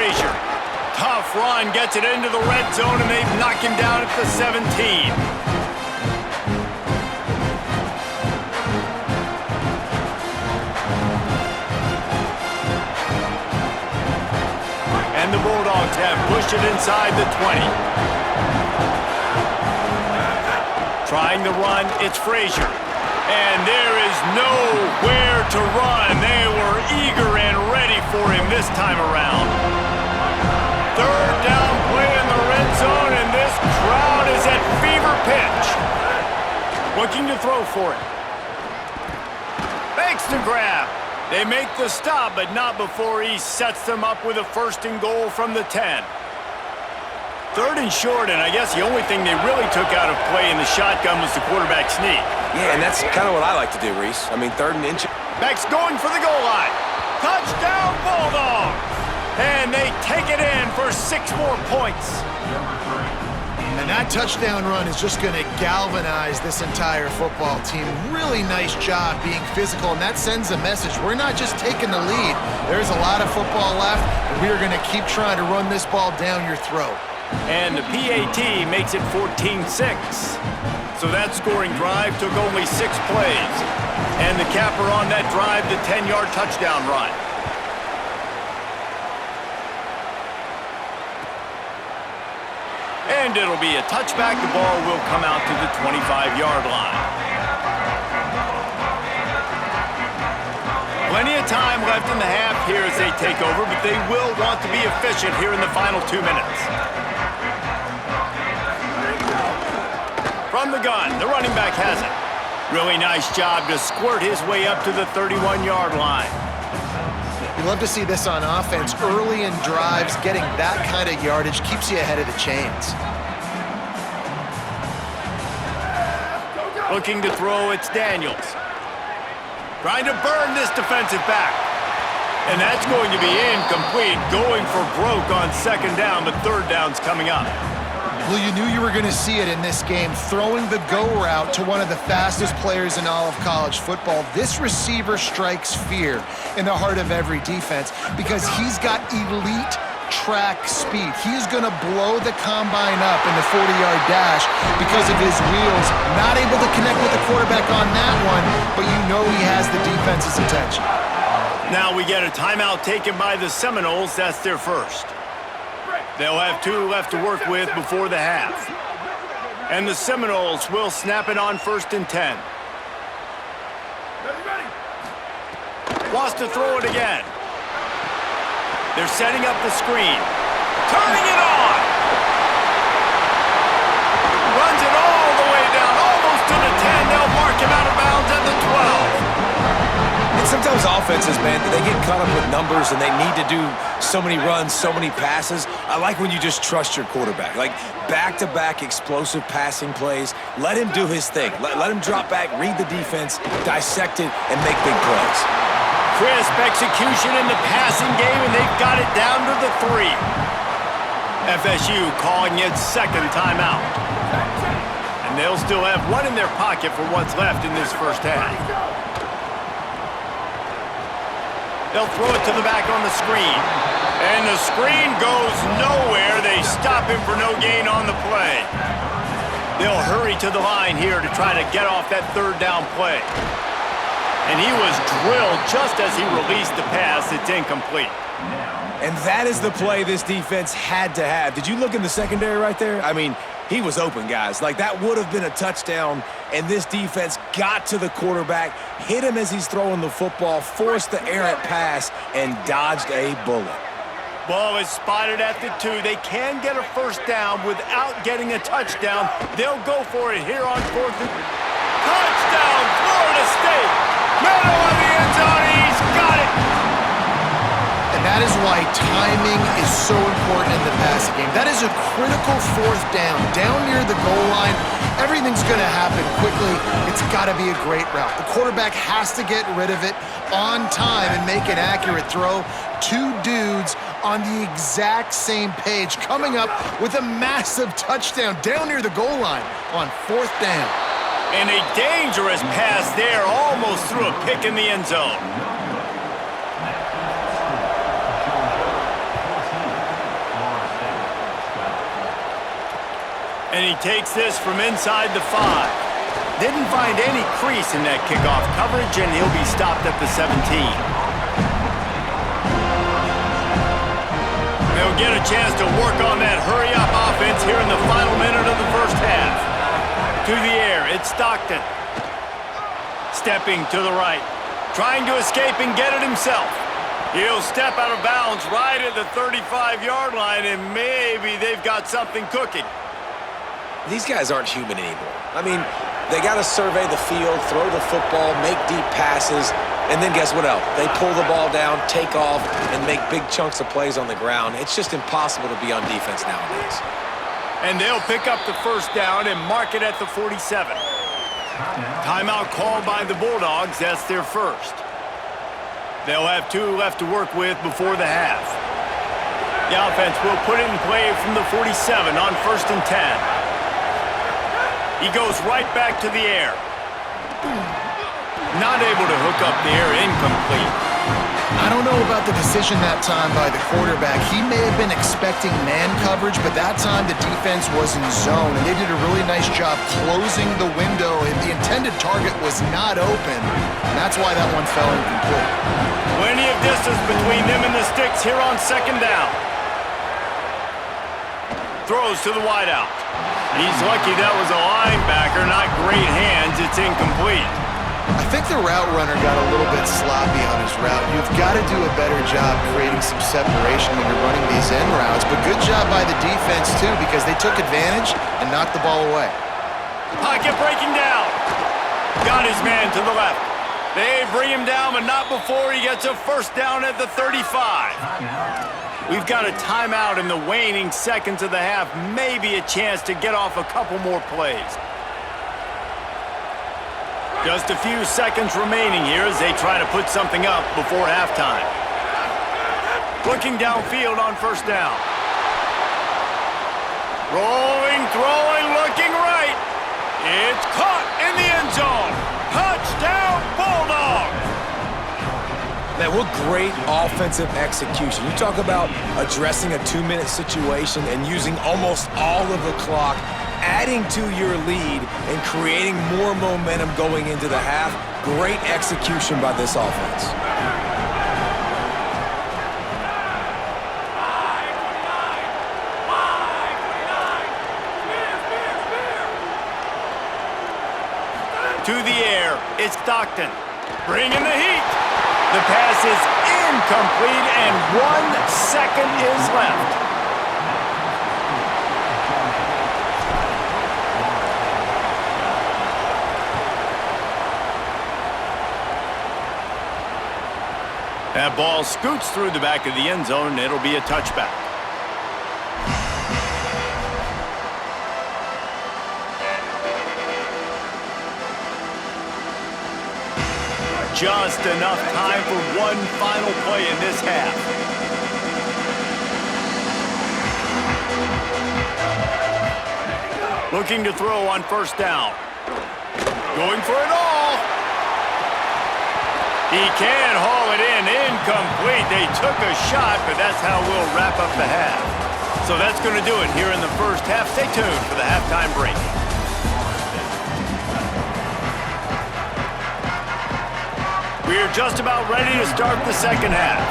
Frazier. Tough run, gets it into the red zone, and they've knocked him down at the 17. And the Bulldogs have pushed it inside the 20. Trying to run, it's Frazier. And there is nowhere to run. They were eager and ready for him this time around. Third down play in the red zone, and this crowd is at fever pitch. Looking to throw for it. Makes the grab. They make the stop, but not before he sets them up with a 1st and goal from the 10. 3rd and short, and I guess the only thing they really took out of play in the shotgun was the quarterback sneak. Yeah, and that's kind of what I like to do, Reese. I mean, 3rd and inch. Beck's going for the goal line. Touchdown, Bulldogs! And they take it in for 6 more points. And that touchdown run is just going to galvanize this entire football team. Really nice job being physical, and that sends a message. We're not just taking the lead. There's a lot of football left, and we are going to keep trying to run this ball down your throat. And the PAT makes it 14-6. So that scoring drive took only 6 plays. And the capper on that drive, the 10-yard touchdown run. And it'll be a touchback. The ball will come out to the 25-yard line. Plenty of time left in the half here as they take over, but they will want to be efficient here in the final 2 minutes. From the gun, the running back has it. Really nice job to squirt his way up to the 31-yard line. You love to see this on offense. Early in drives, getting that kind of yardage keeps you ahead of the chains. Looking to throw, it's Daniels. Trying to burn this defensive back. And that's going to be incomplete. Going for broke on 2nd down, but 3rd down's coming up. Well, you knew you were going to see it in this game, throwing the go route to one of the fastest players in all of college football. This receiver strikes fear in the heart of every defense because he's got elite track speed. He's going to blow the combine up in the 40-yard dash because of his wheels. Not able to connect with the quarterback on that one, but you know he has the defense's attention. Now we get a timeout taken by the Seminoles. That's their first. They'll have 2 left to work with before the half. And the Seminoles will snap it on 1st and 10. Wants to throw it again. They're setting up the screen. Turning it on! Runs it all the way down, almost to the 10. They'll mark him out of bounds at the 12. And sometimes offenses, man, they get caught up with numbers and they need to do so many runs, so many passes. I like when you just trust your quarterback. Like back-to-back explosive passing plays. Let him do his thing. Let him drop back, read the defense, dissect it, and make big plays. Crisp execution in the passing game, and they've got it down to the 3. FSU calling its 2nd timeout. And they'll still have 1 in their pocket for what's left in this first half. They'll throw it to the back on the screen. And the screen goes nowhere. They stop him for no gain on the play. They'll hurry to the line here to try to get off that 3rd down play. And he was drilled just as he released the pass. It's incomplete. And that is the play this defense had to have. Did you look in the secondary right there? I mean, he was open, guys. Like, that would have been a touchdown, and this defense got to the quarterback, hit him as he's throwing the football, forced the errant pass, and dodged a bullet. Ball is spotted at the 2. They can get a 1st down without getting a touchdown. They'll go for it here on 4th and... Touchdown, Florida State! Middle of the end zone, he's got it! And that is why timing is so important in the passing game. That is a critical 4th down. Down near the goal line, everything's going to happen quickly. It's got to be a great route. The quarterback has to get rid of it on time and make an accurate throw. 2 dudes on the exact same page, coming up with a massive touchdown down near the goal line on 4th down. And a dangerous pass there, almost threw a pick in the end zone. And he takes this from inside the 5. Didn't find any crease in that kickoff coverage, and he'll be stopped at the 17. They'll get a chance to work on that hurry-up offense here in the final minute of the first half. To the air, it's Stockton. Stepping to the right. Trying to escape and get it himself. He'll step out of bounds right at the 35-yard line, and maybe they've got something cooking. These guys aren't human anymore. I mean, they got to survey the field, throw the football, make deep passes, and then guess what else? They pull the ball down, take off, and make big chunks of plays on the ground. It's just impossible to be on defense nowadays. And they'll pick up the first down and mark it at the 47. Timeout called by the Bulldogs. That's their first. They'll have 2 left to work with before the half. The offense will put it in play from the 47 on 1st and 10. He goes right back to the air. Not able to hook up there, incomplete. I don't know about the decision that time by the quarterback. He may have been expecting man coverage, but that time the defense was in zone, and they did a really nice job closing the window. The intended target was not open, and that's why that one fell incomplete. Plenty of distance between them and the sticks here on 2nd down. Throws to the wideout. He's lucky that was a linebacker, not great hands. It's incomplete. I think the route runner got a little bit sloppy on his route. You've got to do a better job creating some separation when you're running these end routes, but good job by the defense, too, because they took advantage and knocked the ball away. Pocket breaking down. Got his man to the left. They bring him down, but not before he gets a first down at the 35. We've got a timeout in the waning seconds of the half. Maybe a chance to get off a couple more plays. Just a few seconds remaining here as they try to put something up before halftime. Looking downfield on 1st down. Rolling, throwing, looking right. It's caught in the end zone. Touchdown, Bulldogs! Man, what great offensive execution. You talk about addressing a 2-minute situation and using almost all of the clock, adding to your lead and creating more momentum going into the half. Great execution by this offense. To the air, it's Stockton. Bringing the heat. The pass is incomplete, and 1 second is left. That ball scoots through the back of the end zone, and it'll be a touchback. Just enough time for one final play in this half. Looking to throw on 1st down. Going for it all. He can haul it in. Incomplete. They took a shot, but that's how we'll wrap up the half. So that's going to do it here in the first half. Stay tuned for the halftime break. We're just about ready to start the second half.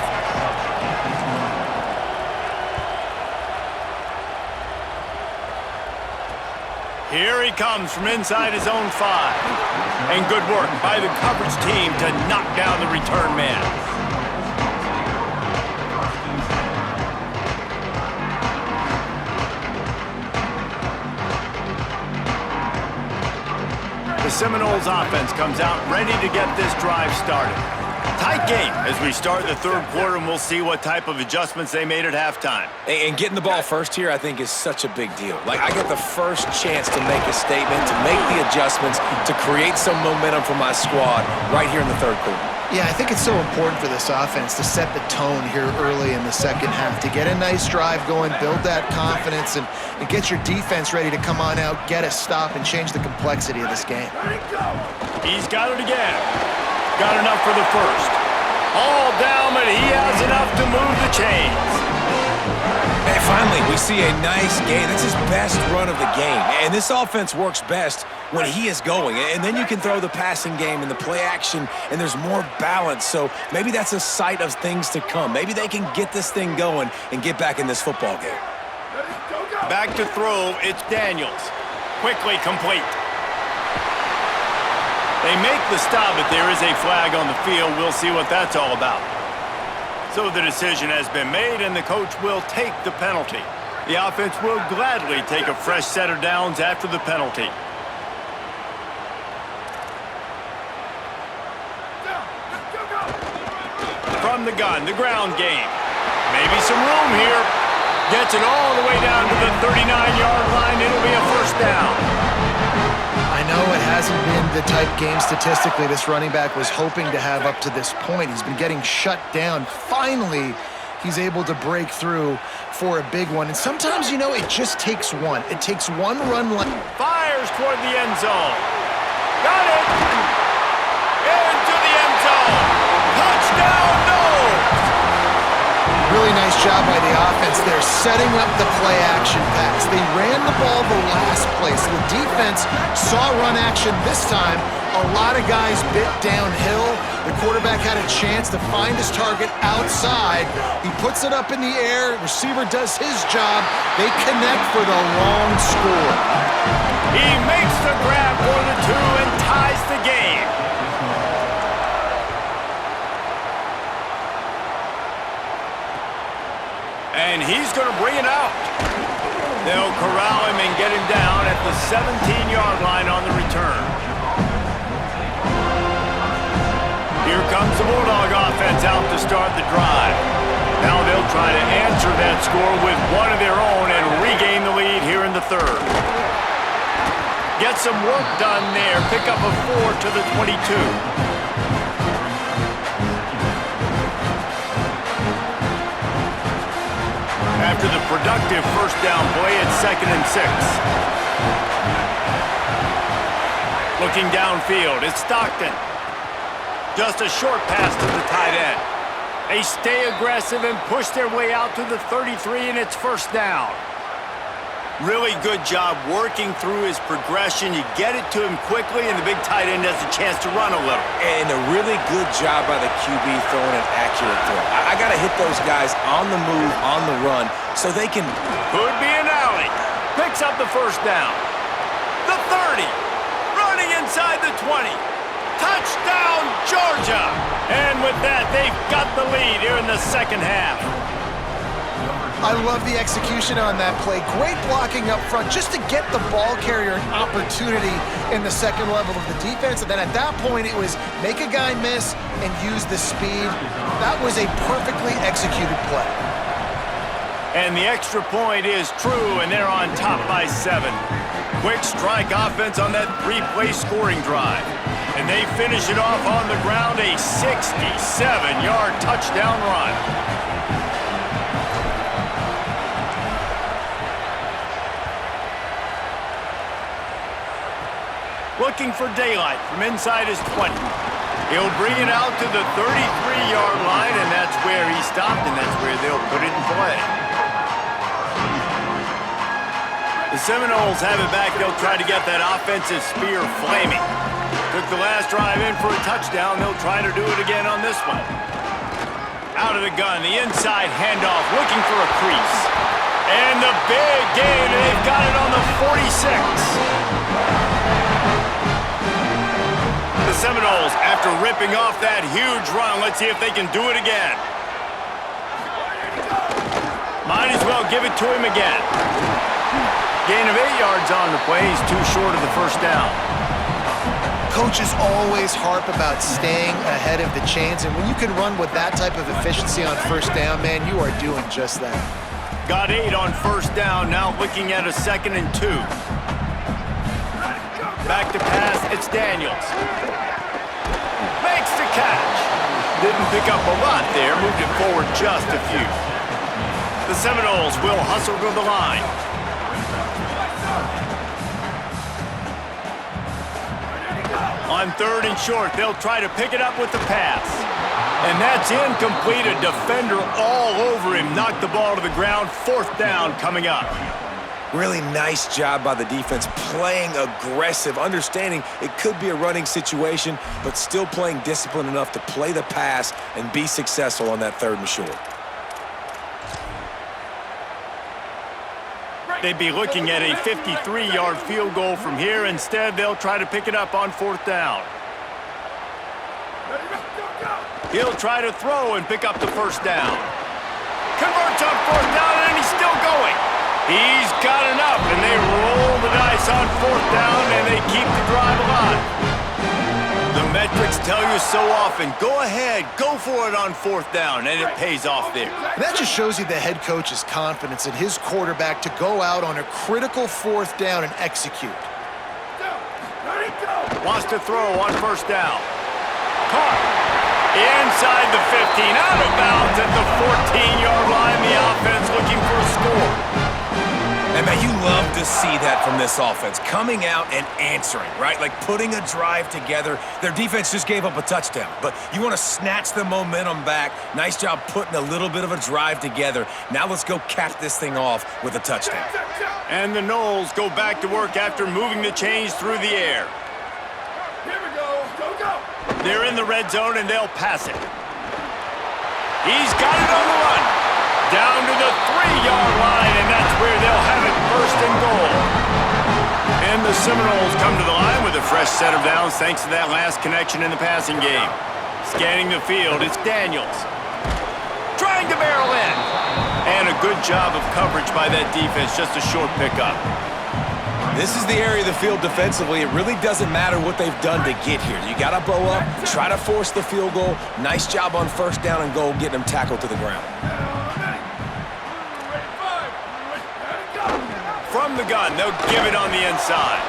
Here he comes from inside his own 5. And good work by the coverage team to knock down the return man. The Seminoles offense comes out ready to get this drive started. Tight game as we start the third quarter, and we'll see what type of adjustments they made at halftime. And getting the ball first here, I think, is such a big deal. Like, I get the first chance to make a statement, to make the adjustments, to create some momentum for my squad right here in the third quarter. Yeah, I think it's so important for this offense to set the tone here early in the second half, to get a nice drive going, build that confidence, and get your defense ready to come on out, get a stop, and change the complexity of this game. He's got it again. Got enough for the first. All down, but he has enough to move the chains. And finally, we see a nice gain. That's his best run of the game. And this offense works best when he is going. And then you can throw the passing game and the play action, and there's more balance. So maybe that's a sight of things to come. Maybe they can get this thing going and get back in this football game. Back to throw, it's Daniels. Quickly complete. They make the stop, but there is a flag on the field. We'll see what that's all about. So the decision has been made, and the coach will take the penalty. The offense will gladly take a fresh set of downs after the penalty. From the gun, the ground game. Maybe some room here. Gets it all the way down to the 39-yard line. It'll be a first down. I know it hasn't been the type game statistically this running back was hoping to have up to this point. He's been getting shut down. Finally, he's able to break through for a big one. And sometimes, you know, it just takes one. It takes one run. Fires toward the end zone. Got it! Into the end zone. Touchdown, no! Really nice job by the offense there, setting up the play-action pass. They ran the ball the last play, so the defense saw run action this time. A lot of guys bit downhill. The quarterback had a chance to find his target outside. He puts it up in the air. Receiver does his job. They connect for the long score. He makes the grab for the two and ties the game. And he's going to bring it out. They'll corral him and get him down at the 17-yard line on the return. Here comes the Bulldog offense out to start the drive. Now they'll try to answer that score with one of their own and regain the lead here in the third. Get some work done there. Pick up a 4 to the 22. After the productive first down play, it's 2nd and 6. Looking downfield, it's Stockton. Just a short pass to the tight end. They stay aggressive and push their way out to the 33, and it's first down. Really good job working through his progression. You get it to him quickly, and the big tight end has a chance to run a little. And a really good job by the QB throwing an accurate throw. I got to hit those guys on the move, on the run, so they can... Could be an alley. Picks up the first down. The 30. Running inside the 20. Touchdown, Georgia! And with that, they've got the lead here in the second half. I love the execution on that play. Great blocking up front just to get the ball carrier an opportunity in the second level of the defense. And then at that point, it was make a guy miss and use the speed. That was a perfectly executed play. And the extra point is true, and they're on top by 7. Quick strike offense on that 3-play scoring drive. And they finish it off on the ground, a 67-yard touchdown run. Looking for daylight from inside his 20. He'll bring it out to the 33-yard line, and that's where he stopped, and that's where they'll put it in play. The Seminoles have it back. They'll try to get that offensive spear flaming. Took the last drive in for a touchdown. They'll try to do it again on this one. Out of the gun, the inside handoff, looking for a crease. And the big gain, and they've got it on the 46. The Seminoles, after ripping off that huge run, let's see if they can do it again. Might as well give it to him again. Gain of 8 yards on the play. He's too short of the first down. Coaches always harp about staying ahead of the chains, and when you can run with that type of efficiency on first down, man, you are doing just that. Got 8 on first down, now looking at a 2nd and 2. Back to pass, it's Daniels. Makes the catch. Didn't pick up a lot there, moved it forward just a few. The Seminoles will hustle to the line. On 3rd and short, they'll try to pick it up with the pass. And that's incomplete. A defender all over him. Knocked the ball to the ground. 4th down coming up. Really nice job by the defense, playing aggressive, understanding it could be a running situation, but still playing disciplined enough to play the pass and be successful on that 3rd and short. They'd be looking at a 53-yard field goal from here. Instead, they'll try to pick it up on 4th down. He'll try to throw and pick up the 1st down. Converts on 4th down, and he's still going. He's got enough, and they roll the dice on 4th down, and they keep the drive alive. The metrics tell you so often, go ahead, go for it on 4th down, and it pays off there. And that just shows you the head coach's confidence in his quarterback to go out on a critical 4th down and execute. Wants to throw on 1st down. Caught. Inside the 15, out of bounds at the 14-yard line. The offense looking for a score. And man, you love to see that from this offense, coming out and answering, right? Like putting a drive together. Their defense just gave up a touchdown, but you want to snatch the momentum back. Nice job putting a little bit of a drive together. Now let's go cap this thing off with a touchdown. And the Noles go back to work after moving the chains through the air. Here we go. Go. They're in the red zone, and they'll pass it. He's got it on the run. Down to the 3-yard line, and that's where they'll have it 1st and goal. And the Seminoles come to the line with a fresh set of downs thanks to that last connection in the passing game. Scanning the field, it's Daniels. Trying to barrel in. And a good job of coverage by that defense, just a short pickup. This is the area of the field defensively. It really doesn't matter what they've done to get here. You got to bow up, try to force the field goal. Nice job on 1st down and goal, getting them tackled to the ground. From the gun, they'll give it on the inside.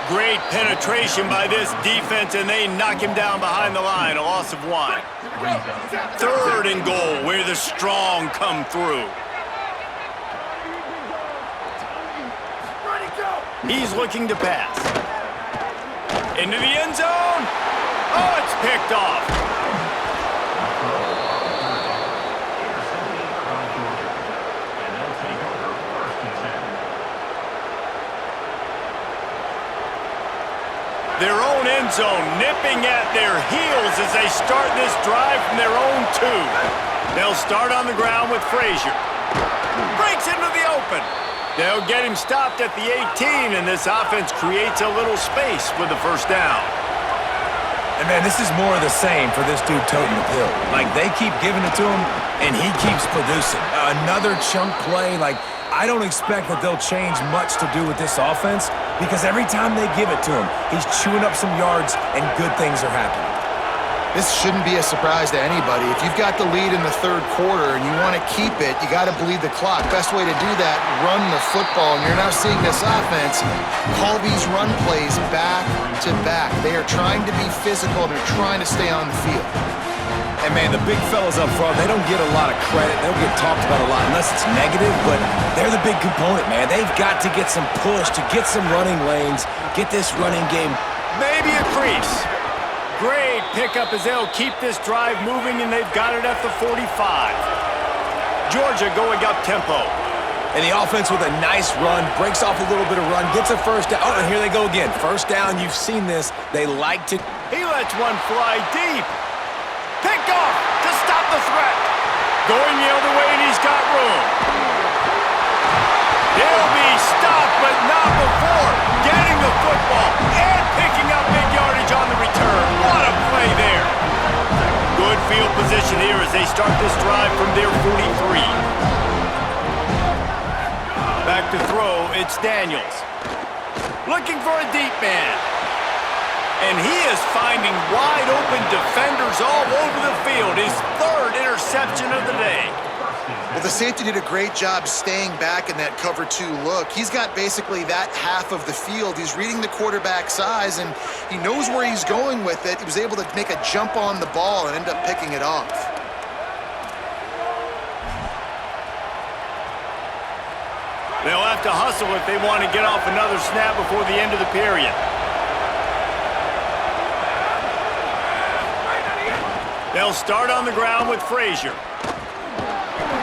Great penetration by this defense, and they knock him down behind the line, a loss of 1. 3rd and goal, where the strong come through. He's looking to pass. Into the end zone. Oh, it's picked off. Their own end zone nipping at their heels as they start this drive from their own 2. They'll start on the ground with Frazier. Breaks into the open. They'll get him stopped at the 18, and this offense creates a little space with the 1st down. And man, this is more of the same for this dude toting the pill. Like, they keep giving it to him, and he keeps producing. Another chunk play. Like, I don't expect that they'll change much to do with this offense because every time they give it to him, he's chewing up some yards, and good things are happening. This shouldn't be a surprise to anybody. If you've got the lead in the 3rd quarter and you want to keep it, you got to bleed the clock. Best way to do that, run the football. And you're now seeing this offense call these run plays back to back. They are trying to be physical, and they're trying to stay on the field. And man, the big fellas up front, they don't get a lot of credit. They don't get talked about a lot unless it's negative, but they're the big component, man. They've got to get some push, to get some running lanes, get this running game. Maybe a crease. Great pickup as they'll keep this drive moving, and they've got it at the 45. Georgia going up tempo. And the offense with a nice run, breaks off a little bit of run, gets a 1st down. Oh, and here they go again. 1st down, you've seen this. They like to... He lets one fly deep. Picked off to stop the threat. Going the other way, and he's got room. He'll be stopped, but not before getting the football and picking up big yardage on the return. What a play there. Good field position here as they start this drive from their 43. Back to throw, it's Daniels. Looking for a deep man. And he is finding wide-open defenders all over the field. His 3rd interception of the day. Well, the safety did a great job staying back in that cover 2 look. He's got basically that half of the field. He's reading the quarterback's eyes, and he knows where he's going with it. He was able to make a jump on the ball and end up picking it off. They'll have to hustle if they want to get off another snap before the end of the period. They'll start on the ground with Frazier.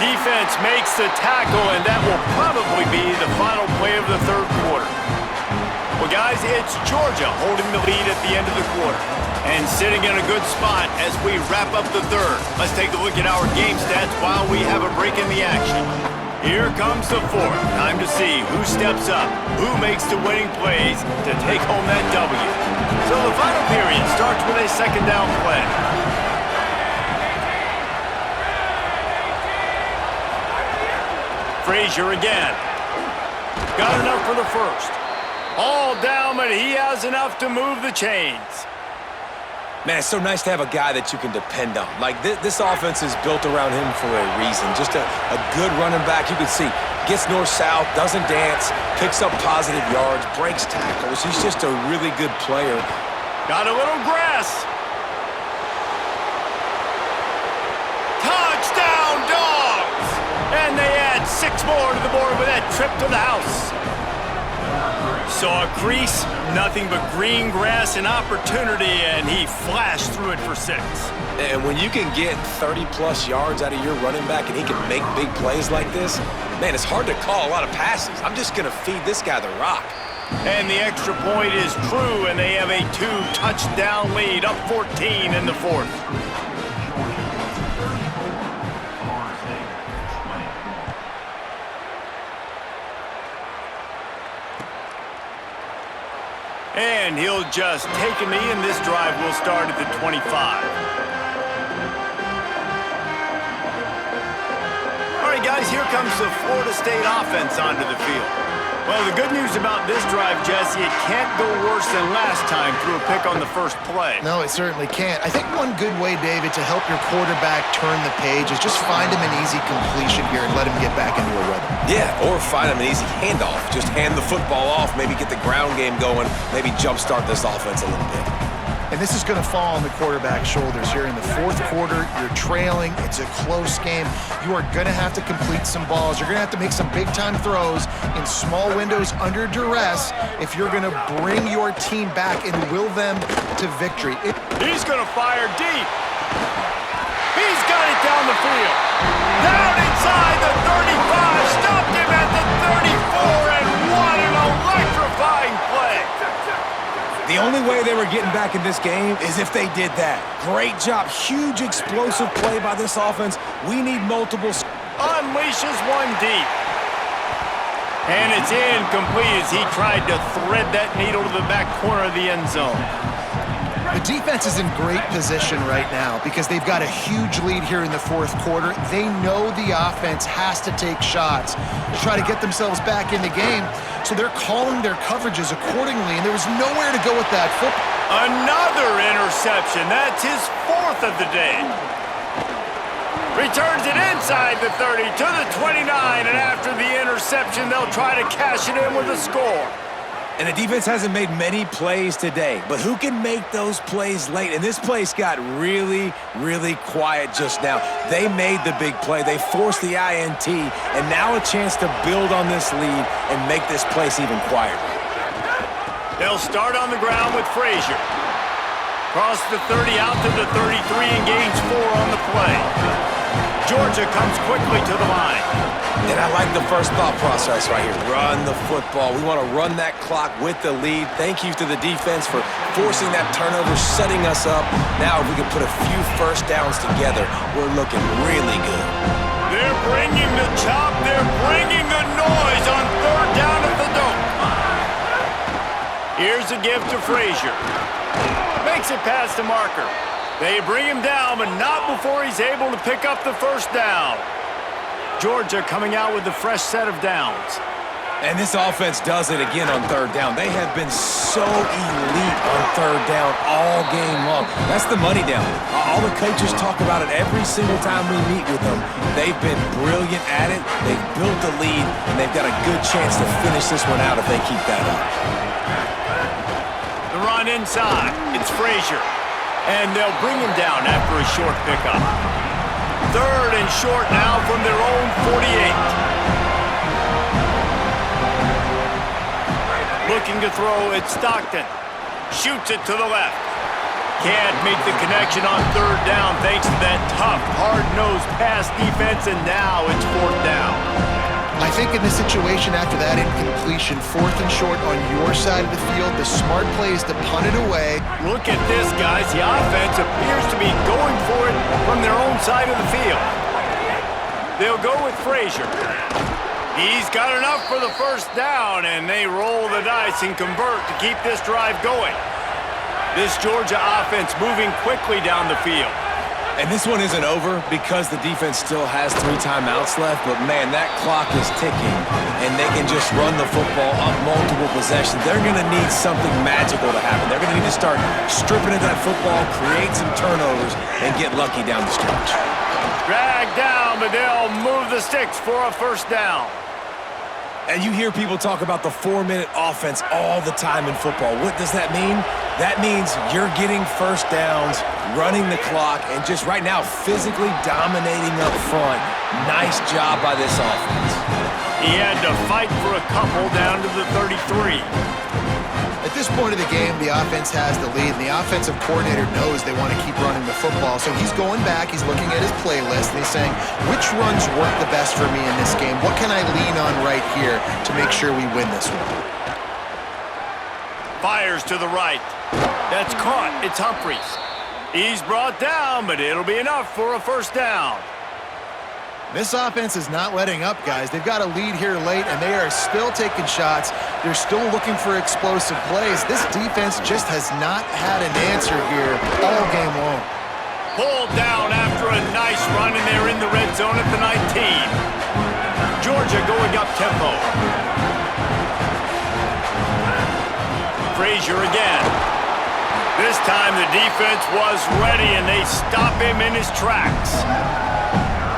Defense makes the tackle, and that will probably be the final play of the third quarter. Well, guys, it's Georgia holding the lead at the end of the quarter and sitting in a good spot as we wrap up the third. Let's take a look at our game stats while we have a break in the action. Here comes the fourth. Time to see who steps up, who makes the winning plays to take home that W. So the final period starts with a second down play. Frazier again. Got enough for the first. All down, but he has enough to move the chains. Man, it's so nice to have a guy that you can depend on. Like, this offense is built around him for a reason. Just a good running back. You can see, gets north-south, doesn't dance, picks up positive yards, breaks tackles. He's just a really good player. Got a little grass. Touchdown, Dogs! And they add 6 more to the board with that trip to the house. Saw a crease, nothing but green grass and opportunity, and he flashed through it for 6. And when you can get 30-plus yards out of your running back and he can make big plays like this, man, it's hard to call a lot of passes. I'm just going to feed this guy the rock. And the extra point is true, and they have a 2-touchdown lead, up 14 in the fourth. And he'll just take a knee, and this drive will start at the 25. All right, guys, here comes the Florida State offense onto the field. Well, the good news about this drive, Jesse, it can't go worse than last time through a pick on the first play. No, it certainly can't. I think one good way, David, to help your quarterback turn the page is just find him an easy completion here and let him get back into a rhythm. Yeah, or find him an easy handoff. Just hand the football off, maybe get the ground game going, maybe jumpstart this offense a little bit. And this is going to fall on the quarterback's shoulders here in the fourth quarter. You're trailing. It's a close game. You are going to have to complete some balls. You're going to have to make some big-time throws in small windows under duress if you're going to bring your team back and will them to victory. He's going to fire deep. He's got it down the field. Down inside the 35. Stopped him at the 34, and what an electrifying play. The only way they were getting back in this game is if they did that. Great job. Huge explosive play by this offense. We need multiple. Unleashes one deep. And it's incomplete as he tried to thread that needle to the back corner of the end zone. The defense is in great position right now because they've got a huge lead here in the fourth quarter. They know the offense has to take shots to try to get themselves back in the game, so they're calling their coverages accordingly, and there was nowhere to go with that football. Another interception. That's his 4th of the day. Returns it inside the 30 to the 29, and after the interception, they'll try to cash it in with a score. And the defense hasn't made many plays today, but who can make those plays late? And this place got really, really quiet just now. They made the big play. They forced the INT, and now a chance to build on this lead and make this place even quieter. They'll start on the ground with Frazier. Cross the 30 out to the 33 and gains 4 on the play. Georgia comes quickly to the line. And I like the first thought process right here. Run the football. We want to run that clock with the lead. Thank you to the defense for forcing that turnover, setting us up. Now, if we can put a few first downs together, we're looking really good. They're bringing the chop. They're bringing the noise on 3rd down at the Dome. Here's a give to Frazier. Makes it past the marker. They bring him down, but not before he's able to pick up the first down. Georgia coming out with a fresh set of downs. And this offense does it again on 3rd down. They have been so elite on 3rd down all game long. That's the money down. All the coaches talk about it every single time we meet with them. They've been brilliant at it. They've built the lead, and they've got a good chance to finish this one out if they keep that up. The run inside. It's Frazier. And they'll bring him down after a short pickup. 3rd and short now from their own 48. Looking to throw, it's Stockton. Shoots it to the left. Can't make the connection on third down thanks to that tough, hard-nosed pass defense, and now it's fourth down. I think in this situation after that incompletion, fourth and short on your side of the field, the smart play is to punt it away. Look at this, guys. The offense appears to be going for it from their own side of the field. They'll go with Frazier. He's got enough for the first down, and they roll the dice and convert to keep this drive going. This Georgia offense moving quickly down the field. And this one isn't over because the defense still has 3 timeouts left, but man, that clock is ticking, and they can just run the football up multiple possessions. They're going to need something magical to happen. They're going to need to start stripping at that football, create some turnovers, and get lucky down the stretch. Drag down, but they'll move the sticks for a first down. And you hear people talk about the 4-minute offense all the time in football. What does that mean? That means you're getting first downs, running the clock, and just right now physically dominating up front. Nice job by this offense. He had to fight for a couple down to the 33. At this point of the game, the offense has the lead, and the offensive coordinator knows they want to keep running the football. So he's going back, he's looking at his playlist, and he's saying, which runs work the best for me in this game? What can I lean on right here to make sure we win this one? Fires to the right. That's caught. It's Humphries. He's brought down, but it'll be enough for a first down. This offense is not letting up, guys. They've got a lead here late, and they are still taking shots. They're still looking for explosive plays. This defense just has not had an answer here all game long. Pulled down after a nice run, and they're in the red zone at the 19. Georgia going up tempo. Frazier again. This time the defense was ready, and they stop him in his tracks.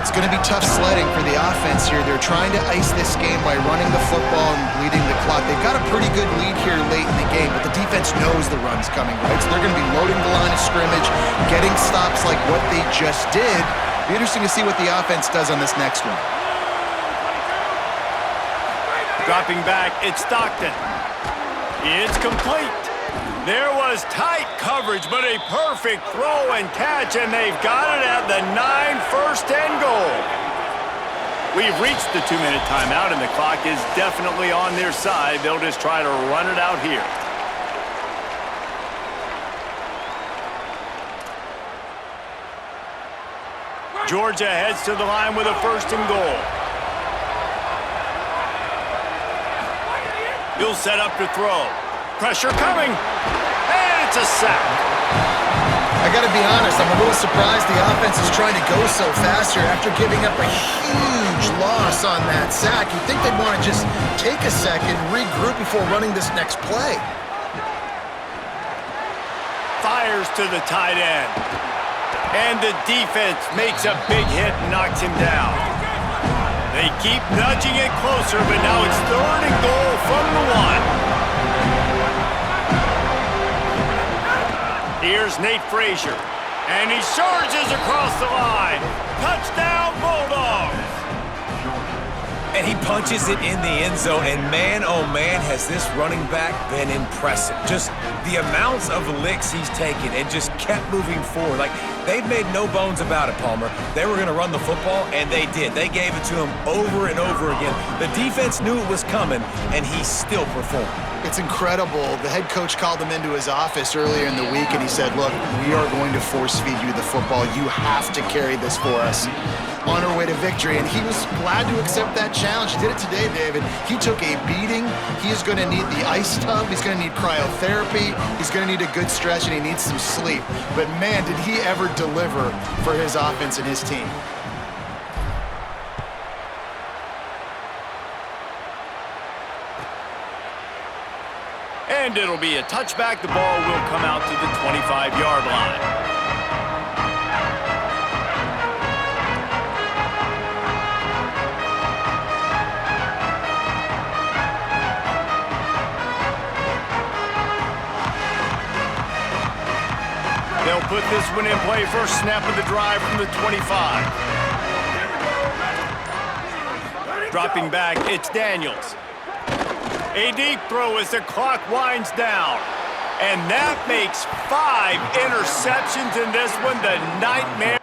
It's going to be tough sledding for the offense here. They're trying to ice this game by running the football and bleeding the clock. They've got a pretty good lead here late in the game, but the defense knows the run's coming, right? So they're going to be loading the line of scrimmage, getting stops like what they just did. Be interesting to see what the offense does on this next one. Dropping back, it's Stockton. It's complete. There was tight coverage, but a perfect throw and catch, and they've got it at the 9, first and goal. We've reached the 2-minute timeout, and the clock is definitely on their side. They'll just try to run it out here. Georgia heads to the line with a first and goal. He'll set up to throw. Pressure coming. And it's a sack. I got to be honest, I'm a little surprised the offense is trying to go so fast here after giving up a huge loss on that sack. You'd think they'd want to just take a second, regroup before running this next play. Fires to the tight end. And the defense makes a big hit and knocks him down. They keep nudging it closer, but now it's third and goal from the 1. Here's Nate Frazier, and he charges across the line. Touchdown, Bulldogs! And he punches it in the end zone, and man, oh man, has this running back been impressive. Just the amounts of licks he's taken and just kept moving forward. Like, they've made no bones about it, Palmer. They were going to run the football, and they did. They gave it to him over and over again. The defense knew it was coming, and he still performed. It's incredible. The head coach called him into his office earlier in the week, and he said, look, we are going to force feed you the football. You have to carry this for us on our way to victory. And he was glad to accept that challenge. He did it today, David. He took a beating. He is going to need the ice tub. He's going to need cryotherapy. He's going to need a good stretch, and he needs some sleep. But, man, did he ever deliver for his offense and his team. And it'll be a touchback. The ball will come out to the 25-yard line. They'll put this one in play. First snap of the drive from the 25. Dropping back, it's Daniels. A deep throw as the clock winds down. And that makes 5 interceptions in this one. The nightmare